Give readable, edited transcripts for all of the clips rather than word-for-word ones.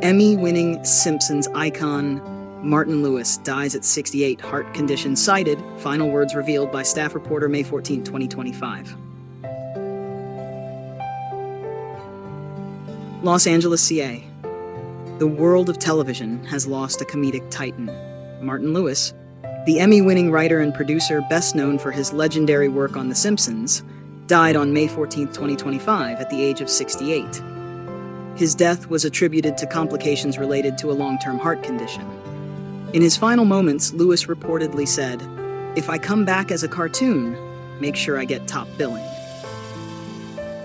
Emmy-winning Simpsons icon Martin Lewis dies at 68, heart condition. Cited. Final words revealed by staff reporter May 14, 2025. Los Angeles, CA. The world of television has lost a comedic titan. Martin Lewis, the Emmy-winning writer and producer best known for his legendary work on The Simpsons, died on May 14, 2025 at the age of 68. His death was attributed to complications related to a long-term heart condition. In his final moments, Lewis reportedly said, "If I come back as a cartoon, make sure I get top billing."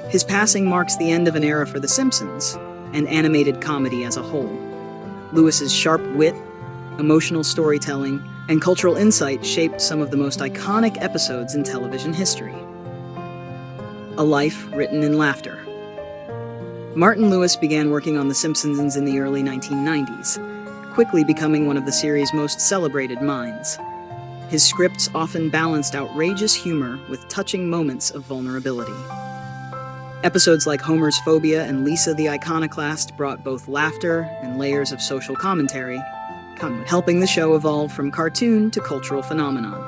His passing marks the end of an era for The Simpsons and animated comedy as a whole. Lewis's sharp wit, emotional storytelling, and cultural insight shaped some of the most iconic episodes in television history. A life written in laughter. Martin Lewis began working on The Simpsons in the early 1990s, quickly becoming one of the series' most celebrated minds. His scripts often balanced outrageous humor with touching moments of vulnerability. Episodes like Homer's Phobia and Lisa the Iconoclast brought both laughter and layers of social commentary, helping the show evolve from cartoon to cultural phenomenon.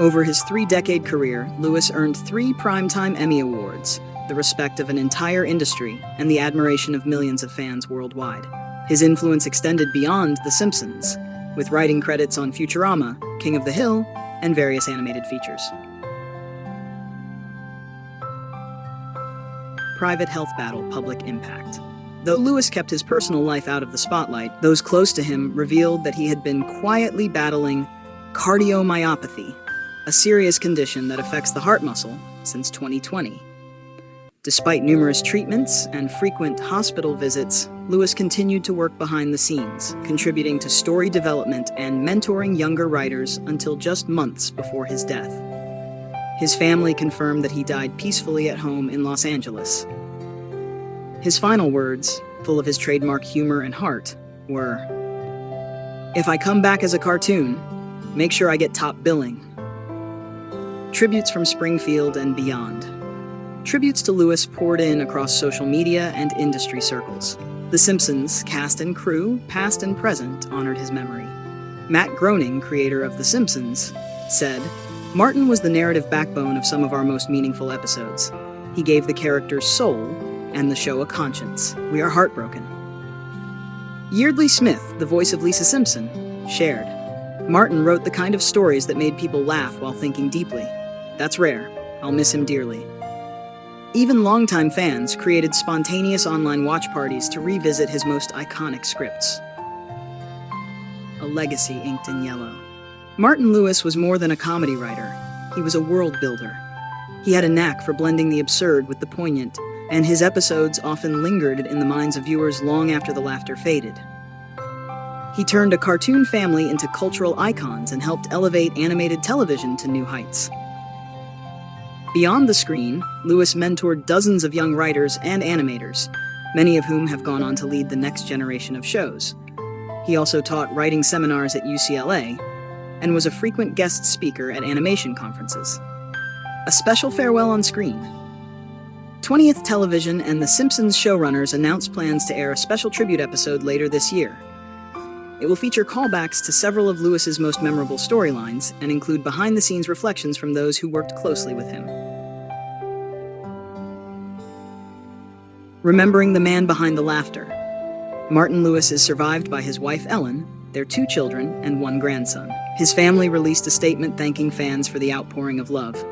Over his 3-decade career, Lewis earned 3 Primetime Emmy Awards, the respect of an entire industry, and the admiration of millions of fans worldwide. His influence extended beyond The Simpsons, with writing credits on Futurama, King of the Hill, and various animated features. Private health battle, public impact. Though Lewis kept his personal life out of the spotlight, those close to him revealed that he had been quietly battling cardiomyopathy, a serious condition that affects the heart muscle, since 2020. Despite numerous treatments and frequent hospital visits, Lewis continued to work behind the scenes, contributing to story development and mentoring younger writers until just months before his death. His family confirmed that he died peacefully at home in Los Angeles. His final words, full of his trademark humor and heart, were, "If I come back as a cartoon, make sure I get top billing." Tributes from Springfield and beyond. Tributes to Lewis poured in across social media and industry circles. The Simpsons, cast and crew, past and present, honored his memory. Matt Groening, creator of The Simpsons, said, "Martin was the narrative backbone of some of our most meaningful episodes. He gave the characters soul and the show a conscience. We are heartbroken." Yeardley Smith, the voice of Lisa Simpson, shared, "Martin wrote the kind of stories that made people laugh while thinking deeply. That's rare. I'll miss him dearly." Even longtime fans created spontaneous online watch parties to revisit his most iconic scripts. A legacy inked in yellow. Martin Lewis was more than a comedy writer. He was a world builder. He had a knack for blending the absurd with the poignant, and his episodes often lingered in the minds of viewers long after the laughter faded. He turned a cartoon family into cultural icons and helped elevate animated television to new heights. Beyond the screen, Lewis mentored dozens of young writers and animators, many of whom have gone on to lead the next generation of shows. He also taught writing seminars at UCLA and was a frequent guest speaker at animation conferences. A special farewell on screen. 20th Television and The Simpsons showrunners announced plans to air a special tribute episode later this year. It will feature callbacks to several of Lewis's most memorable storylines and include behind-the-scenes reflections from those who worked closely with him. Remembering the man behind the laughter. Martin Lewis is survived by his wife Ellen, their 2 children, and 1 grandson. His family released a statement thanking fans for the outpouring of love.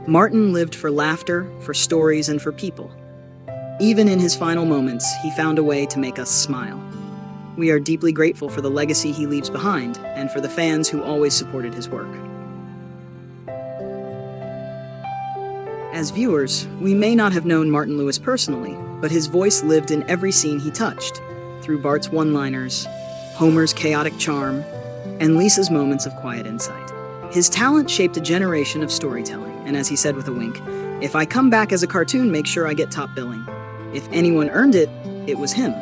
Martin lived for laughter, for stories, and for people. Even in his final moments, he found a way to make us smile. We are deeply grateful for the legacy he leaves behind and for the fans who always supported his work. As viewers, we may not have known Martin Lewis personally, but his voice lived in every scene he touched, through Bart's one-liners, Homer's chaotic charm, and Lisa's moments of quiet insight. His talent shaped a generation of storytelling, and as he said with a wink, "If I come back as a cartoon, make sure I get top billing. If anyone earned it, it was him."